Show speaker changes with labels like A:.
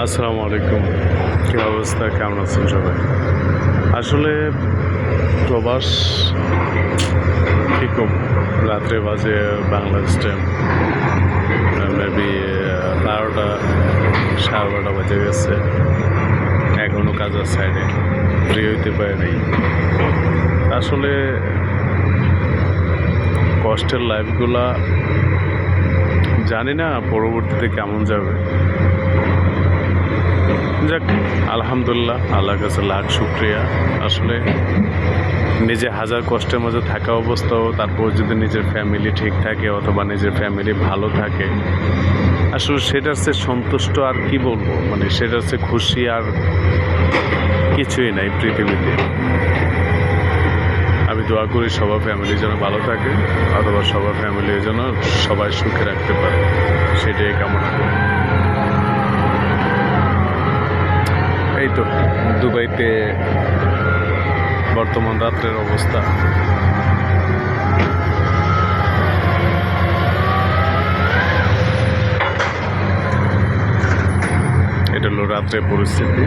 A: আসসালামু আলাইকুম। কী অবস্থা, কেমন আছেন সবাই? আসলে প্রবাস কীরকম, রাত্রে বাজে বাংলাদেশ টাইম মেবি 12টা 12:30 বাজে গেছে। এখনও কাজের সাইডে ফ্রি হইতে পারে নাই। আসলে কষ্টের লাইফগুলা জানি না পরবর্তীতে কেমন যাবে। যাক, আলহামদুলিল্লাহ, আল্লাহর কাছে লাখ শুক্রিয়া। আসলে নিজে হাজার কষ্টের মধ্যে থাকা অবস্থাও তারপর যদি নিজের ফ্যামিলি ঠিক থাকে অথবা নিজের ফ্যামিলি ভালো থাকে, আসলে সেটার চেয়ে সন্তুষ্ট আর কি বলবো, মানে সেটার চেয়ে খুশি আর কিছুই নাই পৃথিবীতে। আমি দোয়া করি সবার ফ্যামিলি যেন ভালো থাকে অথবা সবার ফ্যামিলি যেন সবাই সুখে রাখতে পারে, সেটাই কামনা করি। এই তো দুবাইতে বর্তমান রাত্রের অবস্থা। এটা হলো রাত্রের পরিস্থিতি।